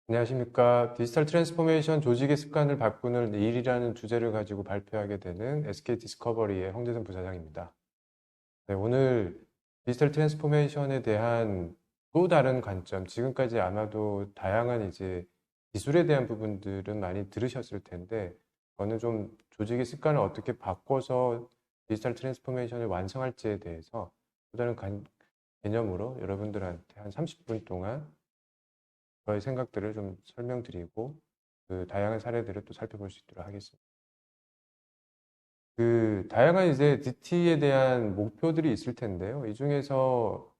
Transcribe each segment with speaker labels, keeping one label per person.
Speaker 1: 안녕하십니까. 디지털 트랜스포메이션 조직의 습관을 바꾸는 일이라는 주제를 가지고 발표하게 되는 SK 디스커버리의 홍재선 부사장입니다. 네, 오늘 디지털 트랜스포메이션에 대한 또 다른 관점, 지금까지 아마도 다양한 이제 기술에 대한 부분들은 많이 들으셨을 텐데, 저는 좀 조직의 습관을 어떻게 바꿔서 디지털 트랜스포메이션을 완성할지에 대해서 또 다른 개념으로 여러분들한테 한 30분 동안 저의 생각들을 좀 설명드리고 그 다양한 사례들을 또 살펴볼 수 있도록 하겠습니다. 그 다양한 이제 DT에 대한 목표들이 있을 텐데요. 이 중에서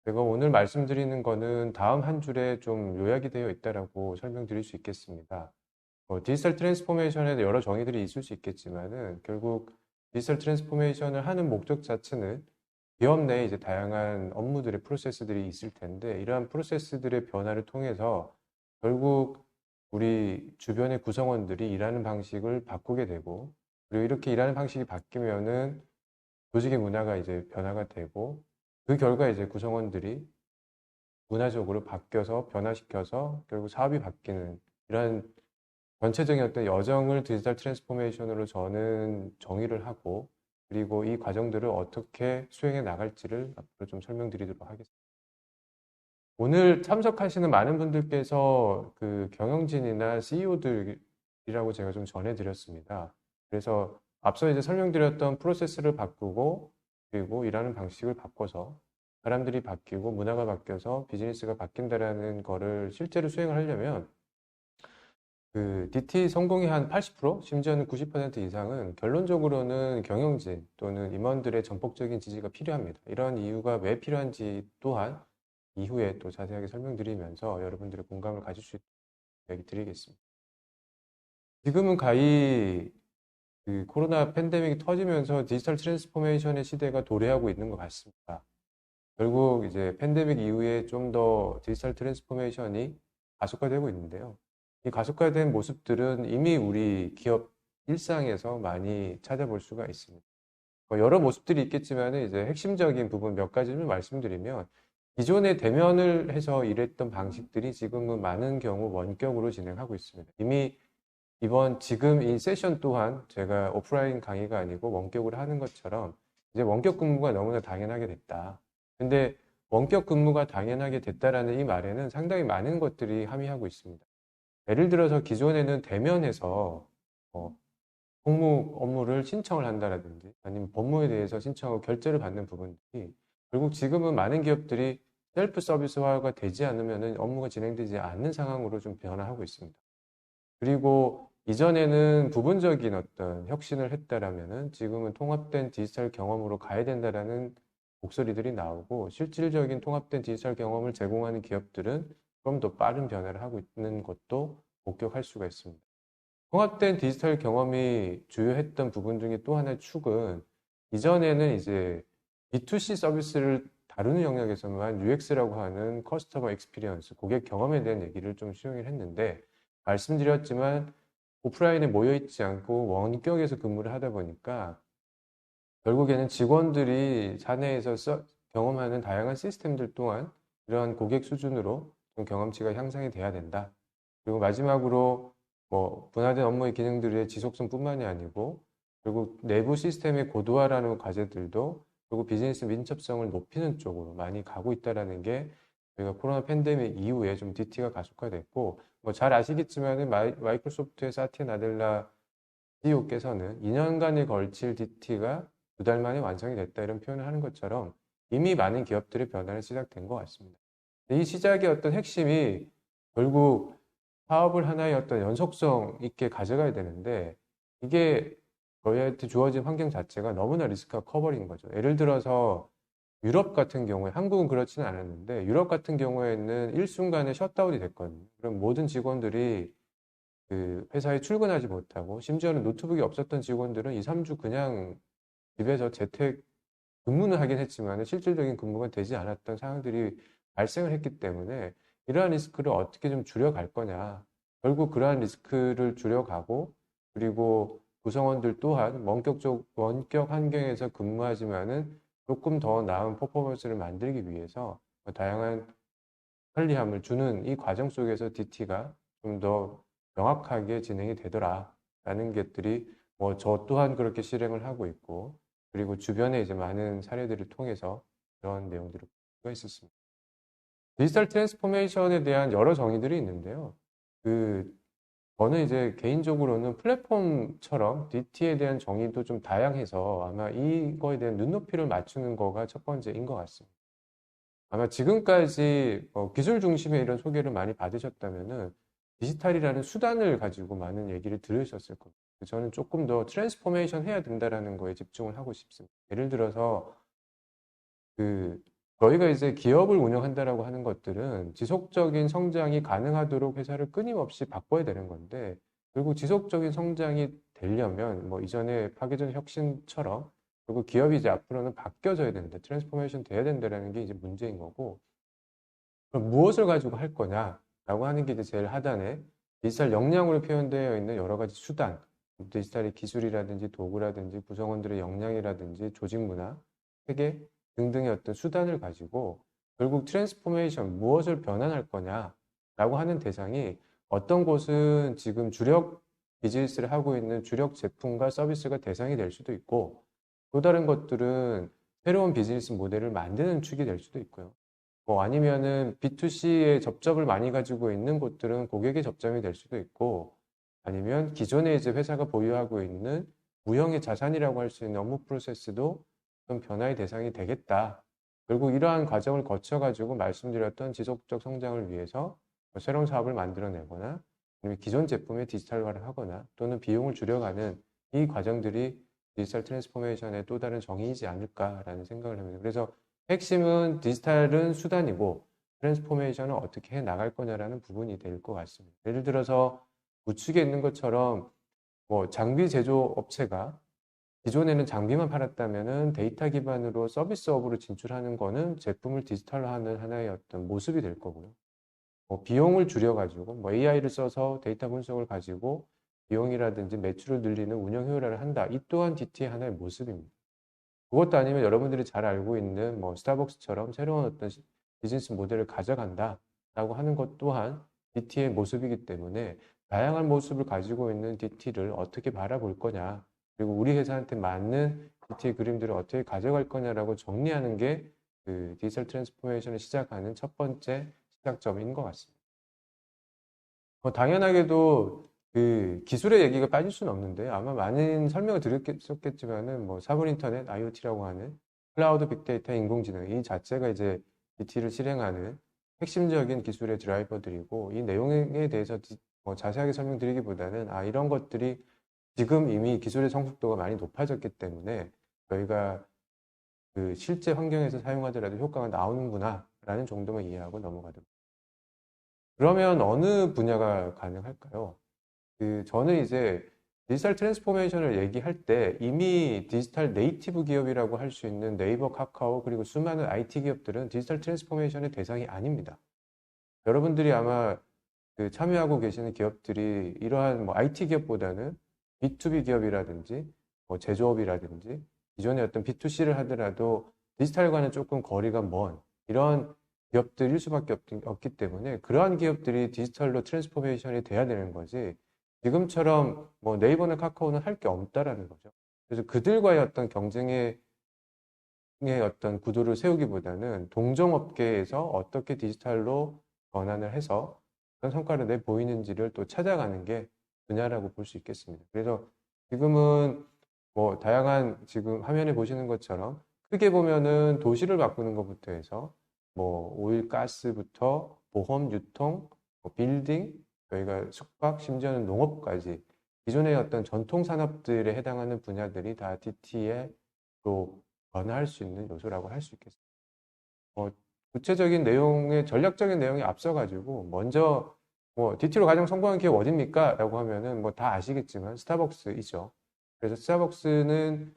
Speaker 1: 제가 오늘 말씀드리는 거는 다음 한 줄에 좀 요약이 되어 있다라고 설명드릴 수 있겠습니다. 디지털 트랜스포메이션에 여러 정의들이 있을 수 있겠지만은 결국 디지털 트랜스포메이션을 하는 목적 자체는 기업 내에 이제 다양한 업무들의 프로세스들이 있을 텐데 이러한 프로세스들의 변화를 통해서 결국 우리 주변의 구성원들이 일하는 방식을 바꾸게 되고 그리고 이렇게 일하는 방식이 바뀌면은 조직의 문화가 이제 변화가 되고 그 결과 이제 구성원들이 문화적으로 바뀌어서 변화시켜서 결국 사업이 바뀌는 이런 전체적인 어떤 여정을 디지털 트랜스포메이션으로 저는 정의를 하고 그리고 이 과정들을 어떻게 수행해 나갈지를 앞으로 좀 설명드리도록 하겠습니다. 오늘 참석하시는 많은 분들께서 그 경영진이나 CEO들이라고 제가 좀 전해드렸습니다. 그래서 앞서 이제 설명드렸던 프로세스를 바꾸고 그리고 일하는 방식을 바꿔서 사람들이 바뀌고 문화가 바뀌어서 비즈니스가 바뀐다라는 거를 실제로 수행을 하려면 그 DT 성공이 한 80%, 심지어는 90% 이상은 결론적으로는 경영진 또는 임원들의 전폭적인 지지가 필요합니다. 이런 이유가 왜 필요한지 또한 이후에 또 자세하게 설명드리면서 여러분들의 공감을 가질 수 있도록 이야기 드리겠습니다. 지금은 가히 그 코로나 팬데믹이 터지면서 디지털 트랜스포메이션의 시대가 도래하고 있는 것 같습니다. 결국 이제 팬데믹 이후에 좀 더 디지털 트랜스포메이션이 가속화되고 있는데요. 이 가속화된 모습들은 이미 우리 기업 일상에서 많이 찾아볼 수가 있습니다. 여러 모습들이 있겠지만 이제 핵심적인 부분 몇 가지를 말씀드리면 기존에 대면을 해서 일했던 방식들이 지금은 많은 경우 원격으로 진행하고 있습니다. 이미 지금 이 세션 또한 제가 오프라인 강의가 아니고 원격으로 하는 것처럼 이제 원격 근무가 너무나 당연하게 됐다. 근데 원격 근무가 당연하게 됐다라는 이 말에는 상당히 많은 것들이 함의하고 있습니다. 예를 들어서 기존에는 대면해서 공무 업무를 신청을 한다라든지 아니면 법무에 대해서 신청하고 결제를 받는 부분들이 결국 지금은 많은 기업들이 셀프 서비스화가 되지 않으면 업무가 진행되지 않는 상황으로 좀 변화하고 있습니다. 그리고 이전에는 부분적인 어떤 혁신을 했다라면은 지금은 통합된 디지털 경험으로 가야 된다라는 목소리들이 나오고 실질적인 통합된 디지털 경험을 제공하는 기업들은 좀 더 빠른 변화를 하고 있는 것도 목격할 수가 있습니다. 통합된 디지털 경험이 주요했던 부분 중에 또 하나의 축은 이전에는 이제 B2C 서비스를 다루는 영역에서만 UX라고 하는 커스터머 익스피리언스, 고객 경험에 대한 얘기를 좀 수용을 했는데 말씀드렸지만 오프라인에 모여있지 않고 원격에서 근무를 하다 보니까 결국에는 직원들이 사내에서 경험하는 다양한 시스템들 또한 이러한 고객 수준으로 좀 경험치가 향상이 돼야 된다. 그리고 마지막으로 분화된 업무의 기능들의 지속성뿐만이 아니고 결국 내부 시스템의 고도화라는 과제들도 결국 비즈니스 민첩성을 높이는 쪽으로 많이 가고 있다라는 게 저희가 코로나 팬데믹 이후에 좀 DT가 가속화됐고 잘 아시겠지만 마이크로소프트의 사티아 나델라 CEO께서는 2년간에 걸칠 DT가 2달 만에 완성이 됐다 이런 표현을 하는 것처럼 이미 많은 기업들의 변화는 시작된 것 같습니다. 이 시작의 어떤 핵심이 결국 사업을 하나의 어떤 연속성 있게 가져가야 되는데 이게 저희한테 주어진 환경 자체가 너무나 리스크가 커버린 거죠. 예를 들어서 유럽 같은 경우에 한국은 그렇지는 않았는데 유럽 같은 경우에는 일순간에 셧다운이 됐거든요. 그럼 모든 직원들이 그 회사에 출근하지 못하고 심지어는 노트북이 없었던 직원들은 2, 3주 그냥 집에서 재택 근무는 하긴 했지만 실질적인 근무가 되지 않았던 상황들이 발생을 했기 때문에 이러한 리스크를 어떻게 좀 줄여갈 거냐. 결국 그러한 리스크를 줄여가고 그리고 구성원들 또한 원격 환경에서 근무하지만은 조금 더 나은 퍼포먼스를 만들기 위해서 다양한 편리함을 주는 이 과정 속에서 DT가 좀 더 명확하게 진행이 되더라라는 것들이 뭐 저 또한 그렇게 실행을 하고 있고 그리고 주변에 이제 많은 사례들을 통해서 그런 내용들을 볼 수가 있었습니다. 디지털 트랜스포메이션에 대한 여러 정의들이 있는데요. 그 저는 이제 개인적으로는 플랫폼처럼 DT에 대한 정의도 좀 다양해서 아마 이거에 대한 눈높이를 맞추는 거가 첫 번째인 것 같습니다. 아마 지금까지 기술 중심의 이런 소개를 많이 받으셨다면은 디지털이라는 수단을 가지고 많은 얘기를 들으셨을 겁니다. 저는 조금 더 트랜스포메이션 해야 된다라는 거에 집중을 하고 싶습니다. 예를 들어서 그 저희가 이제 기업을 운영한다라고 하는 것들은 지속적인 성장이 가능하도록 회사를 끊임없이 바꿔야 되는 건데 결국 지속적인 성장이 되려면 뭐 이전에 파괴적 혁신처럼 결국 기업이 이제 앞으로는 바뀌어져야 된다, 트랜스포메이션 돼야 된다라는 게 이제 문제인 거고 그럼 무엇을 가지고 할 거냐라고 하는 게 이제 제일 하단에 디지털 역량으로 표현되어 있는 여러 가지 수단, 디지털의 기술이라든지 도구라든지 구성원들의 역량이라든지 조직 문화, 회계 등등의 어떤 수단을 가지고 결국 트랜스포메이션, 무엇을 변환할 거냐라고 하는 대상이 어떤 곳은 지금 주력 비즈니스를 하고 있는 주력 제품과 서비스가 대상이 될 수도 있고 또 다른 것들은 새로운 비즈니스 모델을 만드는 축이 될 수도 있고요. 뭐 아니면은 B2C에 접점을 많이 가지고 있는 곳들은 고객의 접점이 될 수도 있고 아니면 기존에 이제 회사가 보유하고 있는 무형의 자산이라고 할 수 있는 업무 프로세스도 좀 변화의 대상이 되겠다. 결국 이러한 과정을 거쳐가지고 말씀드렸던 지속적 성장을 위해서 뭐 새로운 사업을 만들어내거나 아니면 기존 제품의 디지털화를 하거나 또는 비용을 줄여가는 이 과정들이 디지털 트랜스포메이션의 또 다른 정의이지 않을까라는 생각을 합니다. 그래서 핵심은 디지털은 수단이고 트랜스포메이션은 어떻게 해 나갈 거냐라는 부분이 될 것 같습니다. 예를 들어서 우측에 있는 것처럼 뭐 장비 제조 업체가 기존에는 장비만 팔았다면은 데이터 기반으로 서비스업으로 진출하는 거는 제품을 디지털화하는 하나의 어떤 모습이 될 거고요. 뭐 비용을 줄여가지고 뭐 AI를 써서 데이터 분석을 가지고 비용이라든지 매출을 늘리는 운영 효율화를 한다. 이 또한 DT의 하나의 모습입니다. 그것도 아니면 여러분들이 잘 알고 있는 뭐 스타벅스처럼 새로운 어떤 비즈니스 모델을 가져간다라고 하는 것 또한 DT의 모습이기 때문에 다양한 모습을 가지고 있는 DT를 어떻게 바라볼 거냐 그리고 우리 회사한테 맞는 DT의 그림들을 어떻게 가져갈 거냐라고 정리하는 게 그 디지털 트랜스포메이션을 시작하는 첫 번째 시작점인 것 같습니다. 당연하게도 그 기술의 얘기가 빠질 수는 없는데 아마 많은 설명을 드렸겠지만은 뭐 4분 인터넷 IoT라고 하는 클라우드 빅데이터 인공지능 이 자체가 이제 DT를 실행하는 핵심적인 기술의 드라이버들이고 이 내용에 대해서 뭐 자세하게 설명드리기보다는 이런 것들이 지금 이미 기술의 성숙도가 많이 높아졌기 때문에 저희가 그 실제 환경에서 사용하더라도 효과가 나오는구나 라는 정도만 이해하고 넘어가도록. 그러면 어느 분야가 가능할까요? 저는 이제 디지털 트랜스포메이션을 얘기할 때 이미 디지털 네이티브 기업이라고 할 수 있는 네이버, 카카오, 그리고 수많은 IT 기업들은 디지털 트랜스포메이션의 대상이 아닙니다. 여러분들이 아마 참여하고 계시는 기업들이 이러한 뭐 IT 기업보다는 B2B 기업이라든지 뭐 제조업이라든지 기존의 어떤 B2C를 하더라도 디지털과는 조금 거리가 먼 이런 기업들일 수밖에 없기 때문에 그러한 기업들이 디지털로 트랜스포메이션이 돼야 되는 거지 지금처럼 뭐 네이버나 카카오는 할 게 없다라는 거죠. 그래서 그들과의 어떤 경쟁의 어떤 구도를 세우기보다는 동종업계에서 어떻게 디지털로 전환을 해서 어떤 성과를 내 보이는지를 또 찾아가는 게 분야라고 볼 수 있겠습니다. 그래서 지금은 뭐 다양한 지금 화면에 보시는 것처럼 크게 보면은 도시를 바꾸는 것부터 해서 뭐 오일, 가스부터 보험, 유통, 뭐 빌딩, 저희가 숙박, 심지어는 농업까지 기존의 어떤 전통 산업들에 해당하는 분야들이 다 DT에 또 변화할 수 있는 요소라고 할 수 있겠습니다. 구체적인 내용의 전략적인 내용에 앞서가지고 먼저 뭐 DT로 가장 성공한 기업 어딥니까? 라고 하면은 뭐 다 아시겠지만 스타벅스이죠. 그래서 스타벅스는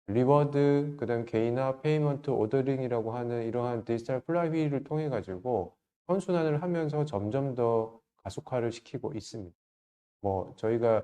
Speaker 1: 리워드, 그다음 개인화, 페이먼트, 오더링이라고 하는 이러한 디지털 플라이휠을 통해 가지고 선순환을 하면서 점점 더 가속화를 시키고 있습니다. 뭐 저희가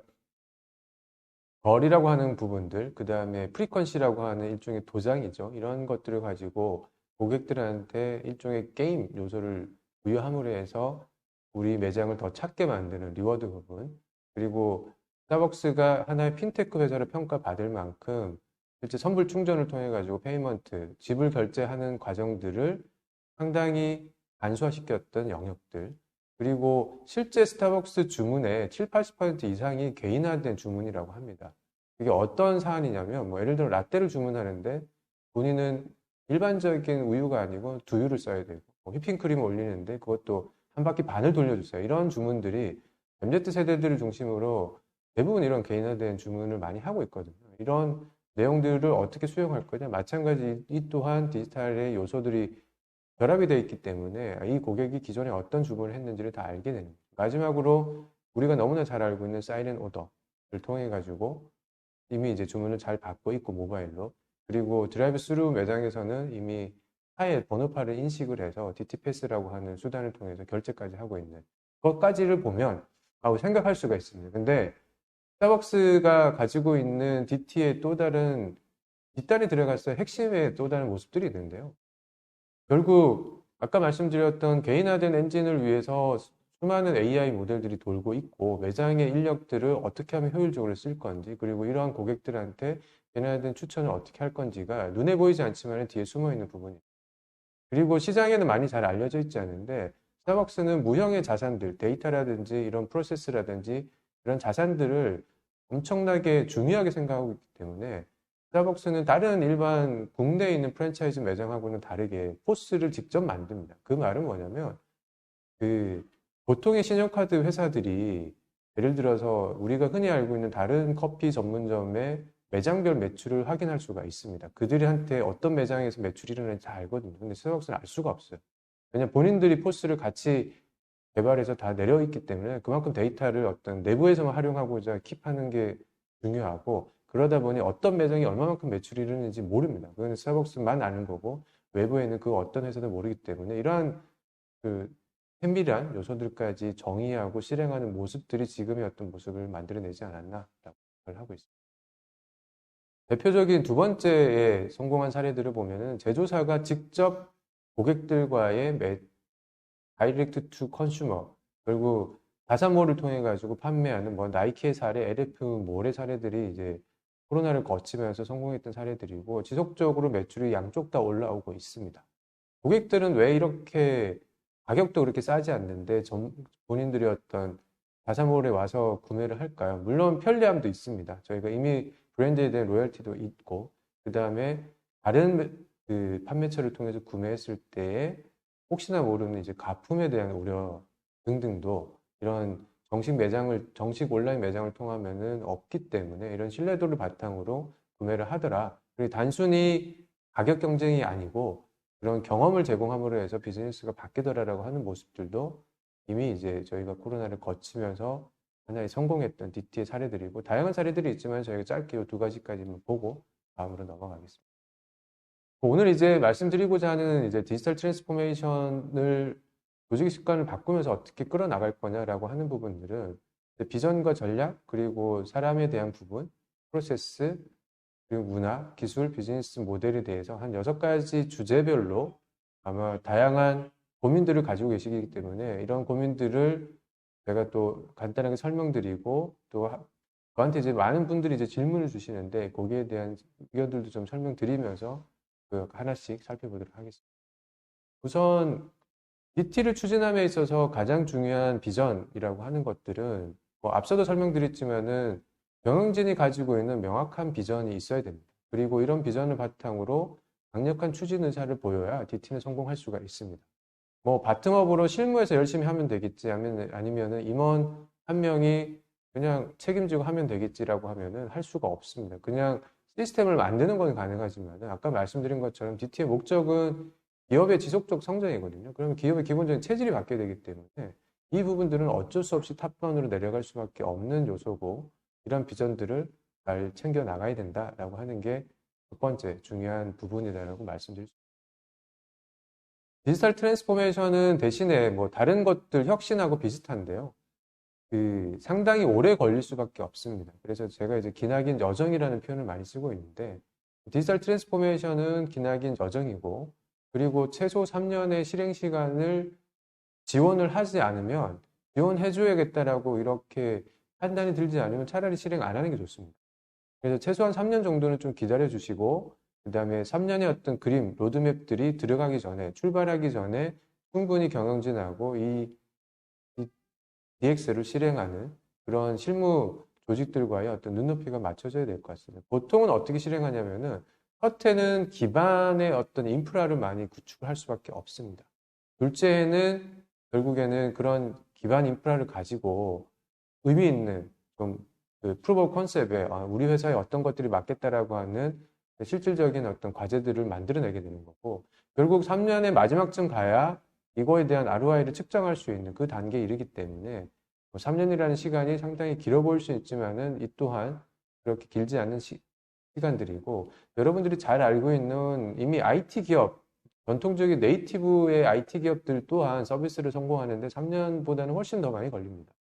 Speaker 1: 벌이라고 하는 부분들, 그 다음에 프리퀀시라고 하는 일종의 도장이죠. 이런 것들을 가지고 고객들한테 일종의 게임 요소를 부여함으로 해서 우리 매장을 더 찾게 만드는 리워드 부분, 그리고 스타벅스가 하나의 핀테크 회사로 평가받을 만큼 실제 선불 충전을 통해 가지고 페이먼트, 지불 결제하는 과정들을 상당히 간소화시켰던 영역들, 그리고 실제 스타벅스 주문의 7, 80% 이상이 개인화된 주문이라고 합니다. 이게 어떤 사안이냐면, 뭐 예를 들어 라떼를 주문하는데 본인은 일반적인 우유가 아니고 두유를 써야 되고, 뭐 휘핑크림을 올리는데 그것도 한 바퀴 반을 돌려주세요. 이런 주문들이 MZ 세대들을 중심으로 대부분 이런 개인화된 주문을 많이 하고 있거든요. 이런 내용들을 어떻게 수용할 거냐? 마찬가지 이 또한 디지털의 요소들이 결합이 되어 있기 때문에 이 고객이 기존에 어떤 주문을 했는지를 다 알게 됩니다. 마지막으로 우리가 너무나 잘 알고 있는 사이렌 오더를 통해 가지고 이미 이제 주문을 잘 받고 있고 모바일로, 그리고 드라이브 스루 매장에서는 이미 차의 번호판을 인식을 해서 DTPS라고 하는 수단을 통해서 결제까지 하고 있는 것까지를 보면 생각할 수가 있습니다. 근데 스타벅스가 가지고 있는 DT의 또 다른 뒷단이 들어가서 핵심의 또 다른 모습들이 있는데요. 결국 아까 말씀드렸던 개인화된 엔진을 위해서 수많은 AI 모델들이 돌고 있고, 매장의 인력들을 어떻게 하면 효율적으로 쓸 건지, 그리고 이러한 고객들한테 개인화된 추천을 어떻게 할 건지가 눈에 보이지 않지만 뒤에 숨어 있는 부분입니다. 그리고 시장에는 많이 잘 알려져 있지 않은데 스타벅스는 무형의 자산들, 데이터라든지 이런 프로세스라든지 이런 자산들을 엄청나게 중요하게 생각하고 있기 때문에 스타벅스는 다른 일반 국내에 있는 프랜차이즈 매장하고는 다르게 포스를 직접 만듭니다. 그 말은 뭐냐면, 보통의 신용카드 회사들이 예를 들어서 우리가 흔히 알고 있는 다른 커피 전문점의 매장별 매출을 확인할 수가 있습니다. 그들한테 어떤 매장에서 매출이 일어나는지 다 알거든요. 근데 스타벅스는 알 수가 없어요. 왜냐하면 본인들이 포스를 같이 개발해서 다 내려있기 때문에 그만큼 데이터를 어떤 내부에서만 활용하고자 킵하는 게 중요하고, 그러다 보니 어떤 매장이 얼마만큼 매출이 일어나는지 모릅니다. 그건 스타벅스만 아는 거고 외부에는 그 어떤 회사도 모르기 때문에 이러한 세밀한 요소들까지 정의하고 실행하는 모습들이 지금의 어떤 모습을 만들어내지 않았나라고 생각을 하고 있습니다. 대표적인 두 번째의 성공한 사례들을 보면은 제조사가 직접 고객들과의 다이렉트 투 컨슈머, 결국 다사몰을 통해 가지고 판매하는 뭐 나이키의 사례, LF 몰의 사례들이 이제 코로나를 거치면서 성공했던 사례들이고, 지속적으로 매출이 양쪽 다 올라오고 있습니다. 고객들은 왜 이렇게 가격도 그렇게 싸지 않는데 본인들이 어떤 다사몰에 와서 구매를 할까요? 물론 편리함도 있습니다. 저희가 이미 브랜드에 대한 로열티도 있고, 그 다음에 다른 판매처를 통해서 구매했을 때에 혹시나 모르는 이제 가품에 대한 우려 등등도 이런 정식 온라인 매장을 통하면은 없기 때문에 이런 신뢰도를 바탕으로 구매를 하더라. 그리고 단순히 가격 경쟁이 아니고 그런 경험을 제공함으로 해서 비즈니스가 바뀌더라라고 하는 모습들도 이미 이제 저희가 코로나를 거치면서 하나의 성공했던 DT의 사례들이고, 다양한 사례들이 있지만 저희가 짧게 이 두 가지까지만 보고 다음으로 넘어가겠습니다. 오늘 이제 말씀드리고자 하는 이제 디지털 트랜스포메이션을 조직 습관을 바꾸면서 어떻게 끌어나갈 거냐라고 하는 부분들은 비전과 전략, 그리고 사람에 대한 부분, 프로세스, 그리고 문화, 기술, 비즈니스 모델에 대해서 한 6가지 주제별로 아마 다양한 고민들을 가지고 계시기 때문에 이런 고민들을 제가 또 간단하게 설명드리고, 또 저한테 이제 많은 분들이 이제 질문을 주시는데 거기에 대한 의견들도 좀 설명드리면서 하나씩 살펴보도록 하겠습니다. 우선 DT를 추진함에 있어서 가장 중요한 비전이라고 하는 것들은 뭐 앞서도 설명드렸지만은 경영진이 가지고 있는 명확한 비전이 있어야 됩니다. 그리고 이런 비전을 바탕으로 강력한 추진 의사를 보여야 DT는 성공할 수가 있습니다. 뭐 바텀업으로 실무에서 열심히 하면 되겠지, 아니면은 임원 한 명이 그냥 책임지고 하면 되겠지라고 하면은 할 수가 없습니다. 그냥 시스템을 만드는 건 가능하지만 아까 말씀드린 것처럼 DT의 목적은 기업의 지속적 성장이거든요. 그러면 기업의 기본적인 체질이 바뀌어야 되기 때문에 이 부분들은 어쩔 수 없이 탑다운으로 내려갈 수밖에 없는 요소고, 이런 비전들을 잘 챙겨 나가야 된다라고 하는 게 첫 번째 중요한 부분이다라고 말씀드릴 수 있습니다. 디지털 트랜스포메이션은 대신에 뭐 다른 것들 혁신하고 비슷한데요. 상당히 오래 걸릴 수밖에 없습니다. 그래서 제가 이제 기나긴 여정이라는 표현을 많이 쓰고 있는데, 디지털 트랜스포메이션은 기나긴 여정이고, 그리고 최소 3년의 실행 시간을 지원을 하지 않으면 지원해줘야겠다라고 이렇게 판단이 들지 않으면 차라리 실행 안 하는 게 좋습니다. 그래서 최소한 3년 정도는 좀 기다려 주시고, 그 다음에 3년의 어떤 그림, 로드맵들이 들어가기 전에, 출발하기 전에 충분히 경영진하고 이 DX를 실행하는 그런 실무 조직들과의 어떤 눈높이가 맞춰져야 될 것 같습니다. 보통은 어떻게 실행하냐면은, 첫째는 기반의 어떤 인프라를 많이 구축할 수밖에 없습니다. 둘째는 결국에는 그런 기반 인프라를 가지고 의미 있는 좀그 프로브 오브 컨셉에 우리 회사에 어떤 것들이 맞겠다라고 하는 실질적인 어떤 과제들을 만들어내게 되는 거고, 결국 3년의 마지막쯤 가야 이거에 대한 ROI를 측정할 수 있는 그 단계에 이르기 때문에 3년이라는 시간이 상당히 길어 보일 수 있지만은 이 또한 그렇게 길지 않은 시간들이고, 여러분들이 잘 알고 있는 이미 IT 기업, 전통적인 네이티브의 IT 기업들 또한 서비스를 성공하는데 3년보다는 훨씬 더 많이 걸립니다.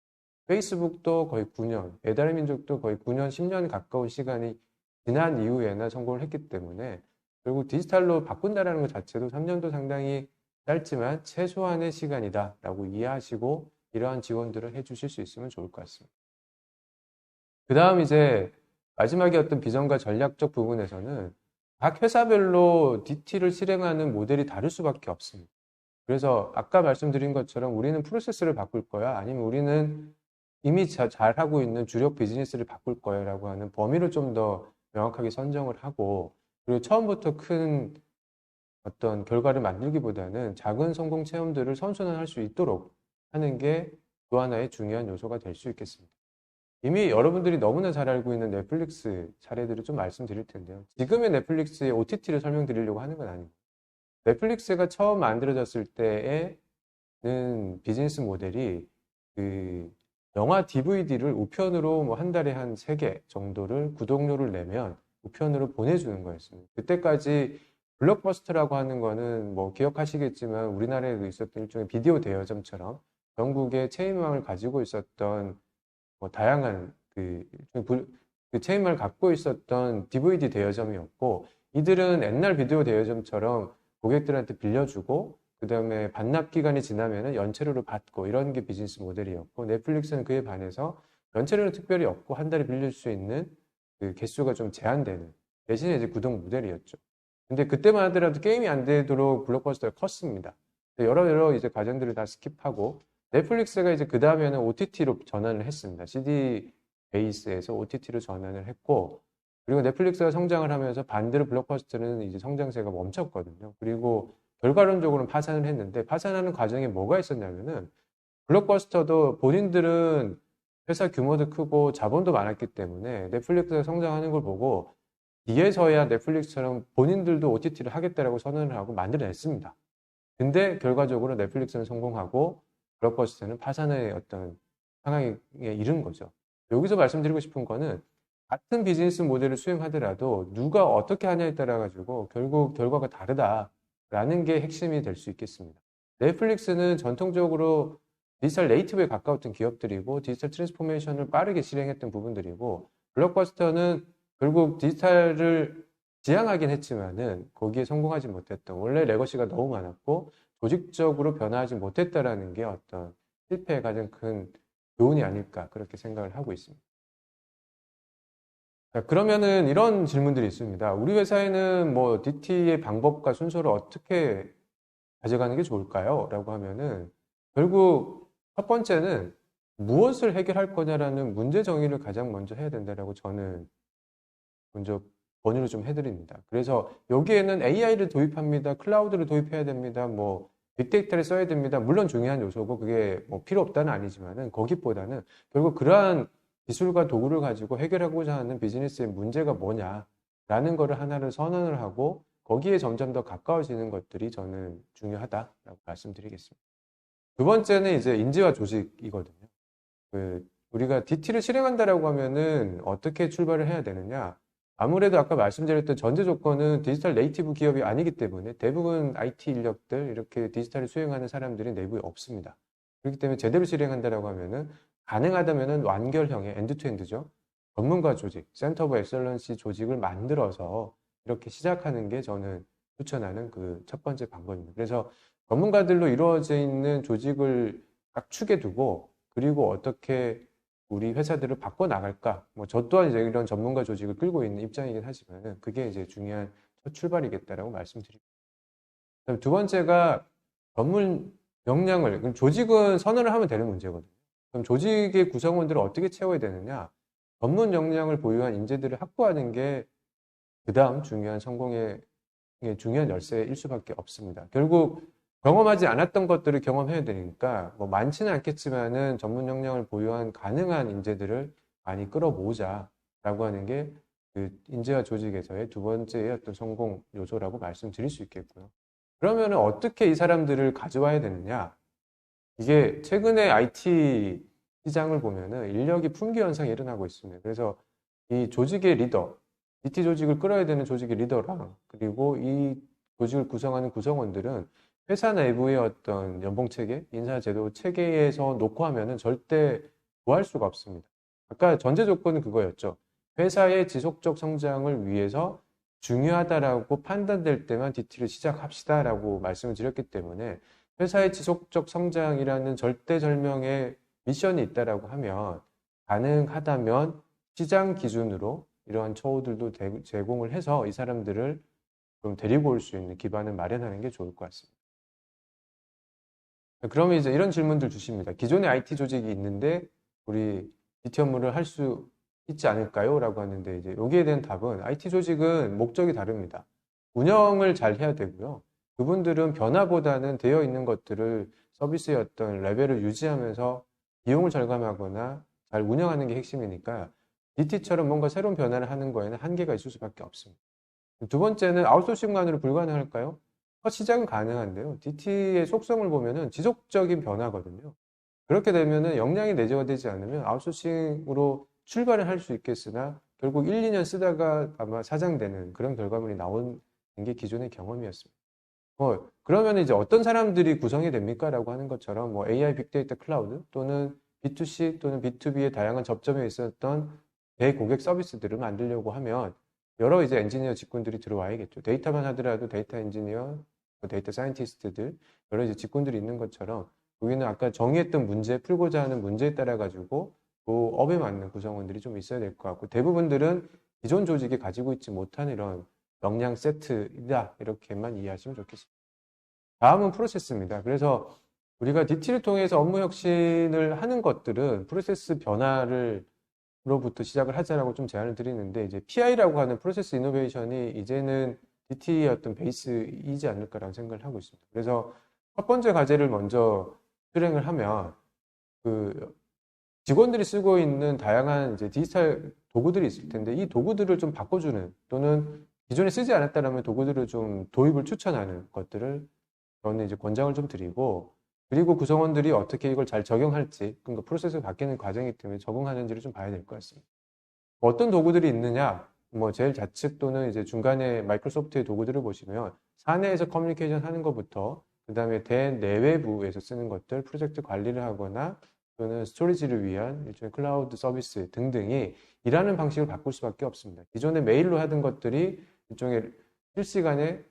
Speaker 1: 페이스북도 거의 9년, 배달의 민족도 거의 9년, 10년 가까운 시간이 지난 이후에나 성공을 했기 때문에 결국 디지털로 바꾼다라는 것 자체도 3년도 상당히 짧지만 최소한의 시간이다라고 이해하시고 이러한 지원들을 해주실 수 있으면 좋을 것 같습니다. 그 다음 이제 마지막에 어떤 비전과 전략적 부분에서는 각 회사별로 DT를 실행하는 모델이 다를 수밖에 없습니다. 그래서 아까 말씀드린 것처럼 우리는 프로세스를 바꿀 거야, 아니면 우리는 이미 잘하고 있는 주력 비즈니스를 바꿀 거야 라고 하는 범위를 좀 더 명확하게 선정을 하고, 그리고 처음부터 큰 어떤 결과를 만들기보다는 작은 성공 체험들을 선순환할 수 있도록 하는 게 또 하나의 중요한 요소가 될 수 있겠습니다. 이미 여러분들이 너무나 잘 알고 있는 넷플릭스 사례들을 좀 말씀드릴 텐데요. 지금의 넷플릭스의 OTT를 설명드리려고 하는 건 아닙니다. 넷플릭스가 처음 만들어졌을 때에는 비즈니스 모델이 그 영화 DVD를 우편으로 뭐 한 달에 한 3개 정도를 구독료를 내면 우편으로 보내주는 거였습니다. 그때까지 블록버스터라고 하는 거는 뭐 기억하시겠지만 우리나라에도 있었던 일종의 비디오 대여점처럼 전국에 체인망을 가지고 있었던 뭐 다양한 그 체인망을 갖고 있었던 DVD 대여점이었고, 이들은 옛날 비디오 대여점처럼 고객들한테 빌려주고 그 다음에 반납 기간이 지나면은 연체료를 받고 이런 게 비즈니스 모델이었고, 넷플릭스는 그에 반해서 연체료는 특별히 없고 한 달에 빌릴 수 있는 그 개수가 좀 제한되는 대신에 이제 구독 모델이었죠. 근데 그때만 하더라도 게임이 안 되도록 블록버스터가 컸습니다. 여러 이제 과정들을 다 스킵하고 넷플릭스가 이제 그 다음에는 OTT로 전환을 했습니다. CD 베이스에서 OTT로 전환을 했고, 그리고 넷플릭스가 성장을 하면서 반대로 블록버스터는 이제 성장세가 멈췄거든요. 그리고 결과론적으로는 파산을 했는데, 파산하는 과정에 뭐가 있었냐면은 블록버스터도 본인들은 회사 규모도 크고 자본도 많았기 때문에 넷플릭스가 성장하는 걸 보고 뒤에서야 넷플릭스처럼 본인들도 OTT를 하겠다라고 선언을 하고 만들어냈습니다. 근데 결과적으로 넷플릭스는 성공하고 블록버스터는 파산의 어떤 상황에 이른 거죠. 여기서 말씀드리고 싶은 거는 같은 비즈니스 모델을 수행하더라도 누가 어떻게 하냐에 따라 가지고 결국 결과가 다르다라는 게 핵심이 될 수 있겠습니다. 넷플릭스는 전통적으로 디지털 네이티브에 가까웠던 기업들이고 디지털 트랜스포메이션을 빠르게 실행했던 부분들이고, 블록버스터는 결국 디지털을 지향하긴 했지만은 거기에 성공하지 못했던, 원래 레거시가 너무 많았고 조직적으로 변화하지 못했다라는 게 어떤 실패의 가장 큰 요인이 아닐까 그렇게 생각을 하고 있습니다. 자, 그러면은 이런 질문들이 있습니다. 우리 회사에는 뭐 DT의 방법과 순서를 어떻게 가져가는 게 좋을까요? 라고 하면은 결국 첫 번째는 무엇을 해결할 거냐라는 문제 정의를 가장 먼저 해야 된다라고 저는 먼저 권유를 좀 해드립니다. 그래서 여기에는 AI를 도입합니다. 클라우드를 도입해야 됩니다. 뭐 빅데이터를 써야 됩니다. 물론 중요한 요소고 그게 뭐 필요 없다는 아니지만은 거기보다는 결국 그러한 기술과 도구를 가지고 해결하고자 하는 비즈니스의 문제가 뭐냐라는 거를 하나를 선언을 하고 거기에 점점 더 가까워지는 것들이 저는 중요하다라고 말씀드리겠습니다. 두 번째는 이제 인지와 조직이거든요. 우리가 DT를 실행한다라고 하면은 어떻게 출발을 해야 되느냐? 아무래도 아까 말씀드렸던 전제 조건은 디지털 네이티브 기업이 아니기 때문에 대부분 IT 인력들, 이렇게 디지털을 수행하는 사람들이 내부에 없습니다. 그렇기 때문에 제대로 실행한다라고 하면은 가능하다면은 완결형의 엔드투엔드죠. 전문가 조직, 센터 오브 엑셀런시 조직을 만들어서 이렇게 시작하는 게 저는 추천하는 그 첫 번째 방법입니다. 그래서 전문가들로 이루어져 있는 조직을 각 축에 두고 그리고 어떻게 우리 회사들을 바꿔 나갈까? 뭐 저 또한 이제 이런 전문가 조직을 끌고 있는 입장이긴 하지만은 그게 이제 중요한 첫 출발이겠다라고 말씀드립니다. 그다음에 두 번째가 전문 역량을, 그럼 조직은 선언을 하면 되는 문제거든요. 그럼 조직의 구성원들을 어떻게 채워야 되느냐? 전문 역량을 보유한 인재들을 확보하는 게 그다음 중요한 성공의 중요한 열쇠일 수밖에 없습니다. 결국 경험하지 않았던 것들을 경험해야 되니까 뭐 많지는 않겠지만은 전문 역량을 보유한 가능한 인재들을 많이 끌어모으자라고 하는 게 그 인재와 조직에서의 두 번째의 어떤 성공 요소라고 말씀드릴 수 있겠고요. 그러면 어떻게 이 사람들을 가져와야 되느냐? 이게 최근에 IT 시장을 보면은 인력이 품귀 현상이 일어나고 있습니다. 그래서 이 조직의 리더, DT 조직을 끌어야 되는 조직의 리더랑 그리고 이 조직을 구성하는 구성원들은 회사 내부의 어떤 연봉 체계, 인사 제도 체계에서 놓고 하면은 절대 구할 수가 없습니다. 아까 전제 조건은 그거였죠. 회사의 지속적 성장을 위해서 중요하다라고 판단될 때만 DT를 시작합시다라고 말씀을 드렸기 때문에 회사의 지속적 성장이라는 절대절명의 미션이 있다라고 하면 가능하다면 시장 기준으로 이러한 처우들도 제공을 해서 이 사람들을 좀 데리고 올 수 있는 기반을 마련하는 게 좋을 것 같습니다. 그러면 이제 이런 질문들 주십니다. 기존에 IT 조직이 있는데 우리 DT 업무를 할 수 있지 않을까요? 라고 하는데 이제 여기에 대한 답은 IT 조직은 목적이 다릅니다. 운영을 잘 해야 되고요. 그분들은 변화보다는 되어 있는 것들을 서비스의 어떤 레벨을 유지하면서 비용을 절감하거나 잘 운영하는 게 핵심이니까 DT처럼 뭔가 새로운 변화를 하는 거에는 한계가 있을 수밖에 없습니다. 두 번째는 아웃소싱만으로 불가능할까요? 시작은 가능한데요. DT의 속성을 보면은 지속적인 변화거든요. 그렇게 되면은 역량이 내재화되지 않으면 아웃소싱으로 출발을 할 수 있겠으나 결국 1, 2년 쓰다가 아마 사장되는 그런 결과물이 나오는 게 기존의 경험이었습니다. 그러면 이제 어떤 사람들이 구성이 됩니까? 라고 하는 것처럼 뭐 AI 빅데이터 클라우드 또는 B2C 또는 B2B의 다양한 접점에 있었던 대고객 서비스들을 만들려고 하면 여러 이제 엔지니어 직군들이 들어와야겠죠. 데이터만 하더라도 데이터 엔지니어, 데이터 사이언티스트들, 여러 이제 직군들이 있는 것처럼 여기는 아까 정의했던 문제, 풀고자 하는 문제에 따라 가지고 그 업에 맞는 구성원들이 좀 있어야 될 것 같고 대부분들은 기존 조직이 가지고 있지 못한 이런 역량 세트이다. 이렇게만 이해하시면 좋겠습니다. 다음은 프로세스입니다. 그래서 우리가 DT를 통해서 업무 혁신을 하는 것들은 프로세스 변화를 로부터 시작을 하자라고 좀 제안을 드리는데 이제 PI라고 하는 프로세스 이노베이션이 이제는 DT의 어떤 베이스이지 않을까라는 생각을 하고 있습니다. 그래서 첫 번째 과제를 먼저 실행을 하면 그 직원들이 쓰고 있는 다양한 이제 디지털 도구들이 있을 텐데 이 도구들을 좀 바꿔주는 또는 기존에 쓰지 않았다라면 도구들을 좀 도입을 추천하는 것들을 저는 이제 권장을 좀 드리고 그리고 구성원들이 어떻게 이걸 잘 적용할지 그러니까 프로세스가 바뀌는 과정이기 때문에 적응하는지를 좀 봐야 될 것 같습니다. 어떤 도구들이 있느냐? 뭐 제일 좌측 또는 이제 중간에 마이크로소프트의 도구들을 보시면 사내에서 커뮤니케이션 하는 것부터 그다음에 대내외부에서 쓰는 것들 프로젝트 관리를 하거나 또는 스토리지를 위한 일종의 클라우드 서비스 등등이 일하는 방식을 바꿀 수밖에 없습니다. 기존에 메일로 하던 것들이 일종의 실시간의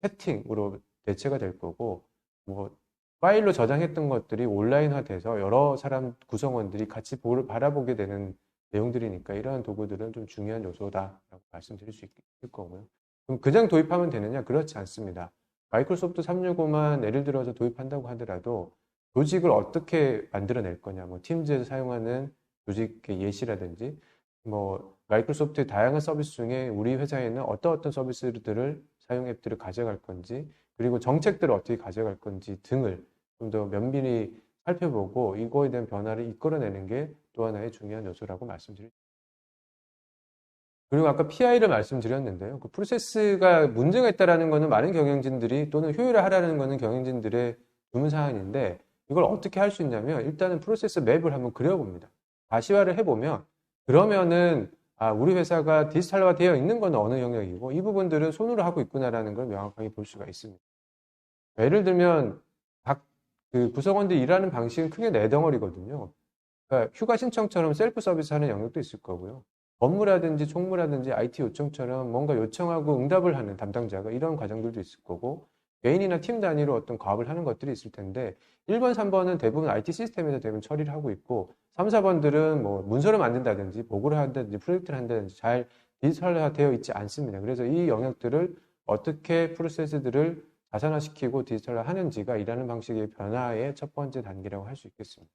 Speaker 1: 채팅으로 대체가 될 거고 뭐 파일로 저장했던 것들이 온라인화돼서 여러 사람 구성원들이 같이 바라보게 되는 내용들이니까 이러한 도구들은 좀 중요한 요소다라고 말씀드릴 수 있을 거고요. 그럼 그냥 도입하면 되느냐? 그렇지 않습니다. 마이크로소프트 365만 예를 들어서 도입한다고 하더라도 조직을 어떻게 만들어낼 거냐? 뭐 팀즈에서 사용하는 조직의 예시라든지 뭐 마이크로소프트의 다양한 서비스 중에 우리 회사에는 어떤 서비스들을 사용 앱들을 가져갈 건지 그리고 정책들을 어떻게 가져갈 건지 등을 좀 더 면밀히 살펴보고 이거에 대한 변화를 이끌어내는 게 또 하나의 중요한 요소라고 말씀드립니다. 그리고 아까 PI를 말씀드렸는데요. 그 프로세스가 문제가 있다라는 것은 많은 경영진들이 또는 효율화하라는 것은 경영진들의 주문 사항인데 이걸 어떻게 할 수 있냐면 일단은 프로세스 맵을 한번 그려봅니다. 가시화를 해보면 그러면은 우리 회사가 디지털화 되어 있는 건 어느 영역이고 이 부분들은 손으로 하고 있구나라는 걸 명확하게 볼 수가 있습니다. 예를 들면 각 그 구성원들이 일하는 방식은 크게 네 덩어리거든요. 그러니까 휴가 신청처럼 셀프 서비스 하는 영역도 있을 거고요. 업무라든지 총무라든지 IT 요청처럼 뭔가 요청하고 응답을 하는 담당자가 이런 과정들도 있을 거고 개인이나 팀 단위로 어떤 과업을 하는 것들이 있을 텐데 1번, 3번은 대부분 IT 시스템에서 대부분 처리를 하고 있고 3, 4번들은 뭐 문서를 만든다든지 보고를 한다든지 프로젝트를 한다든지 잘 디지털화되어 있지 않습니다. 그래서 이 영역들을 어떻게 프로세스들을 자산화시키고 디지털화하는지가 일하는 방식의 변화의 첫 번째 단계라고 할 수 있겠습니다.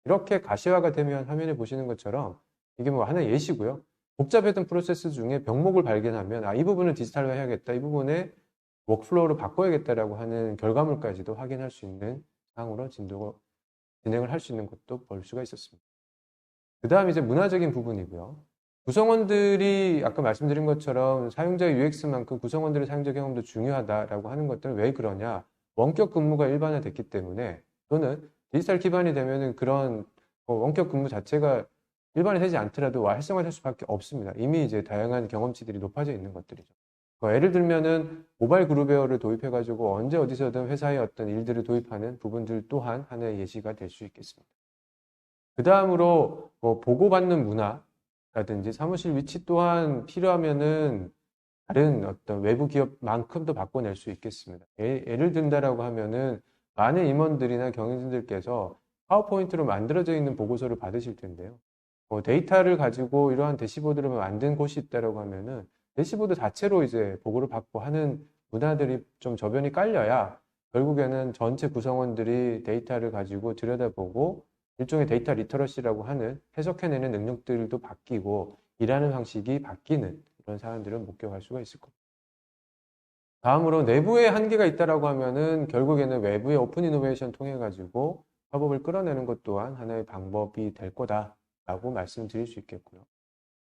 Speaker 1: 이렇게 가시화가 되면 화면에 보시는 것처럼 이게 뭐 하나의 예시고요. 복잡했던 프로세스 중에 병목을 발견하면 이 부분을 디지털화 해야겠다. 이 부분에 워크플로우로 바꿔야겠다라고 하는 결과물까지도 확인할 수 있는 상으로 진행을 할 수 있는 것도 볼 수가 있었습니다. 그 다음 이제 문화적인 부분이고요. 구성원들이 아까 말씀드린 것처럼 사용자의 UX만큼 구성원들의 사용자 경험도 중요하다라고 하는 것들은 왜 그러냐? 원격 근무가 일반화됐기 때문에 또는 디지털 기반이 되면은 그런 원격 근무 자체가 일반화되지 않더라도 활성화될 수밖에 없습니다. 이미 이제 다양한 경험치들이 높아져 있는 것들이죠. 예를 들면은 모바일 그룹웨어를 도입해가지고 언제 어디서든 회사의 어떤 일들을 도입하는 부분들 또한 하나의 예시가 될 수 있겠습니다. 그 다음으로 보고받는 문화라든지 사무실 위치 또한 필요하면은 다른 어떤 외부 기업만큼도 바꿔낼 수 있겠습니다. 예를 든다라고 하면은 많은 임원들이나 경영진들께서 파워포인트로 만들어져 있는 보고서를 받으실 텐데요. 데이터를 가지고 이러한 대시보드를 만든 곳이 있다라고 하면은 대시보드 자체로 이제 보고를 받고 하는 문화들이 좀 저변이 깔려야 결국에는 전체 구성원들이 데이터를 가지고 들여다보고 일종의 데이터 리터러시라고 하는 해석해내는 능력들도 바뀌고 일하는 방식이 바뀌는 그런 사안들을 목격할 수가 있을 겁니다. 다음으로 내부에 한계가 있다라고 하면은 결국에는 외부의 오픈 이노베이션 통해 가지고 협업을 끌어내는 것 또한 하나의 방법이 될 거다라고 말씀드릴 수 있겠고요.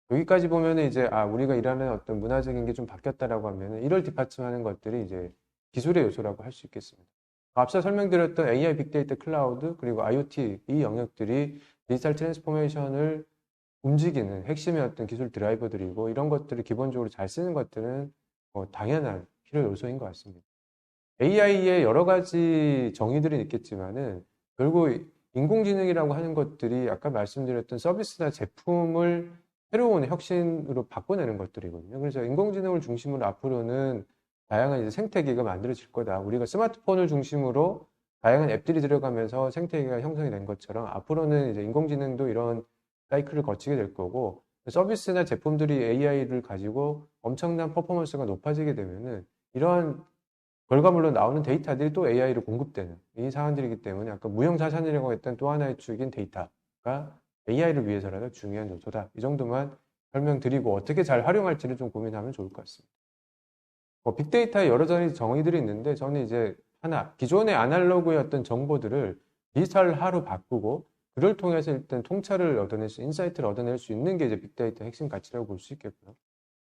Speaker 1: 여기까지 보면은 이제 우리가 일하는 어떤 문화적인 게 좀 바뀌었다라고 하면은 이걸 뒷받침하는 것들이 이제 기술의 요소라고 할 수 있겠습니다. 앞서 설명드렸던 AI, 빅데이터, 클라우드 그리고 IoT 이 영역들이 디지털 트랜스포메이션을 움직이는 핵심의 어떤 기술 드라이버들이고 이런 것들을 기본적으로 잘 쓰는 것들은 당연한 필요 요소인 것 같습니다. AI의 여러 가지 정의들이 있겠지만은 결국 인공지능이라고 하는 것들이 아까 말씀드렸던 서비스나 제품을 새로운 혁신으로 바꿔내는 것들이거든요. 그래서 인공지능을 중심으로 앞으로는 다양한 이제 생태계가 만들어질 거다. 우리가 스마트폰을 중심으로 다양한 앱들이 들어가면서 생태계가 형성이 된 것처럼 앞으로는 이제 인공지능도 이런 사이클을 거치게 될 거고 서비스나 제품들이 AI를 가지고 엄청난 퍼포먼스가 높아지게 되면은 이러한 결과물로 나오는 데이터들이 또 AI로 공급되는 이 사안들이기 때문에 아까 무형자산이라고 했던 또 하나의 축인 데이터가 AI를 위해서라도 중요한 요소다. 이 정도만 설명드리고 어떻게 잘 활용할지를 좀 고민하면 좋을 것 같습니다. 빅데이터에 여러 가지 정의들이 있는데 저는 이제 하나, 기존의 아날로그의 어떤 정보들을 디지털화로 바꾸고 그를 통해서 일단 통찰을 얻어낼 수, 인사이트를 얻어낼 수 있는 게 이제 빅데이터의 핵심 가치라고 볼 수 있겠고요.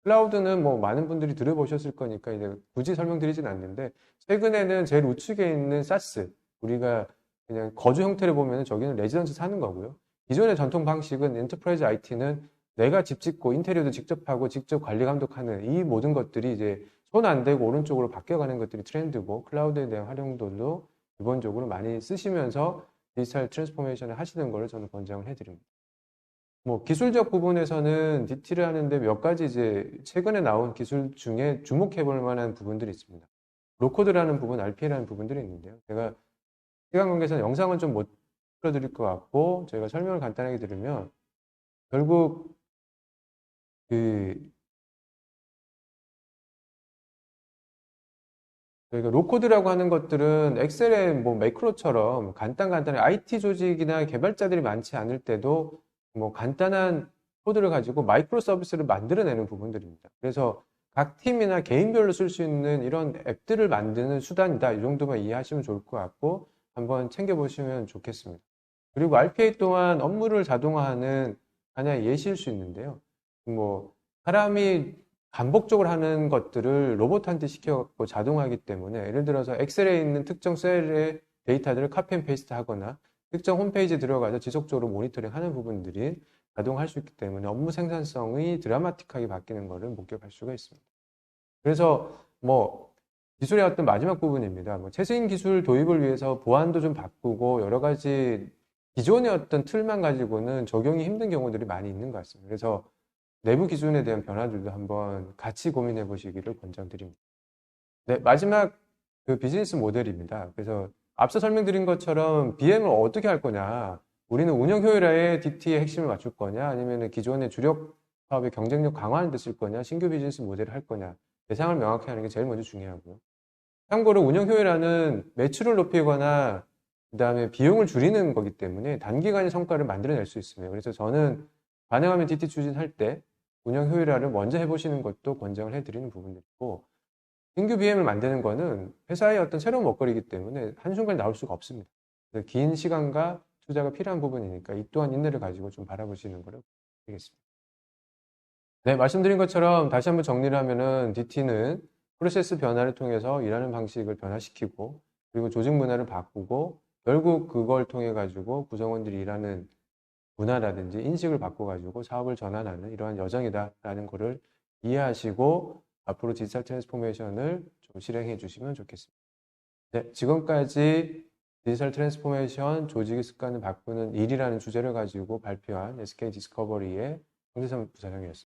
Speaker 1: 클라우드는 뭐 많은 분들이 들어보셨을 거니까 이제 굳이 설명드리진 않는데 최근에는 제일 우측에 있는 사스 우리가 그냥 거주 형태를 보면 저기는 레지던스 사는 거고요. 기존의 전통 방식은 엔터프라이즈 IT는 내가 집 짓고 인테리어도 직접 하고 직접 관리 감독하는 이 모든 것들이 이제 손 안 대고 오른쪽으로 바뀌어가는 것들이 트렌드고 클라우드에 대한 활용도도 기본적으로 많이 쓰시면서 디지털 트랜스포메이션을 하시는 것을 저는 권장을 해드립니다. 기술적 부분에서는 DT를 하는데 몇 가지 이제 최근에 나온 기술 중에 주목해 볼 만한 부분들이 있습니다. 로코드라는 부분, RPA라는 부분들이 있는데요. 제가 시간 관계상 영상은 좀 못 틀어드릴 것 같고 저희가 설명을 간단하게 들으면 결국 저희가 로코드라고 하는 것들은 엑셀의 매크로처럼 간단한 IT 조직이나 개발자들이 많지 않을 때도 간단한 코드를 가지고 마이크로 서비스를 만들어내는 부분들입니다. 그래서 각 팀이나 개인별로 쓸 수 있는 이런 앱들을 만드는 수단이다. 이 정도만 이해하시면 좋을 것 같고 한번 챙겨보시면 좋겠습니다. 그리고 RPA 또한 업무를 자동화하는 하나의 예시일 수 있는데요. 사람이 반복적으로 하는 것들을 로봇한테 시켜갖고 자동화하기 때문에 예를 들어서 엑셀에 있는 특정 셀의 데이터들을 카피 앤 페이스트 하거나 특정 홈페이지에 들어가서 지속적으로 모니터링 하는 부분들이 자동화할 수 있기 때문에 업무 생산성이 드라마틱하게 바뀌는 것을 목격할 수가 있습니다. 그래서 기술의 어떤 마지막 부분입니다. 최신 기술 도입을 위해서 보안도 좀 바꾸고 여러 가지 기존의 어떤 틀만 가지고는 적용이 힘든 경우들이 많이 있는 것 같습니다. 그래서 내부 기준에 대한 변화들도 한번 같이 고민해 보시기를 권장드립니다. 네, 마지막 그 비즈니스 모델입니다. 그래서 앞서 설명드린 것처럼 BM을 어떻게 할 거냐, 우리는 운영 효율화에 DT의 핵심을 맞출 거냐, 아니면 기존의 주력 사업의 경쟁력 강화하는 데 쓸 거냐, 신규 비즈니스 모델을 할 거냐, 대상을 명확히 하는 게 제일 먼저 중요하고요. 참고로 운영 효율화는 매출을 높이거나 그다음에 비용을 줄이는 거기 때문에 단기간에 성과를 만들어낼 수 있습니다. 그래서 저는 가능하면 DT 추진할 때 운영 효율화를 먼저 해보시는 것도 권장을 해드리는 부분이고, 신규 BM을 만드는 거는 회사의 어떤 새로운 먹거리이기 때문에 한순간에 나올 수가 없습니다. 그래서 긴 시간과 투자가 필요한 부분이니까 이 또한 인내를 가지고 좀 바라보시는 거를 드리겠습니다. 네, 말씀드린 것처럼 다시 한번 정리를 하면은 DT는 프로세스 변화를 통해서 일하는 방식을 변화시키고, 그리고 조직 문화를 바꾸고, 결국 그걸 통해 가지고 구성원들이 일하는 문화라든지 인식을 바꿔가지고 사업을 전환하는 이러한 여정이다라는 거를 이해하시고 앞으로 디지털 트랜스포메이션을 좀 실행해 주시면 좋겠습니다. 네, 지금까지 디지털 트랜스포메이션 조직의 습관을 바꾸는 일이라는 주제를 가지고 발표한 SK 디스커버리의 황대선 부사장이었습니다.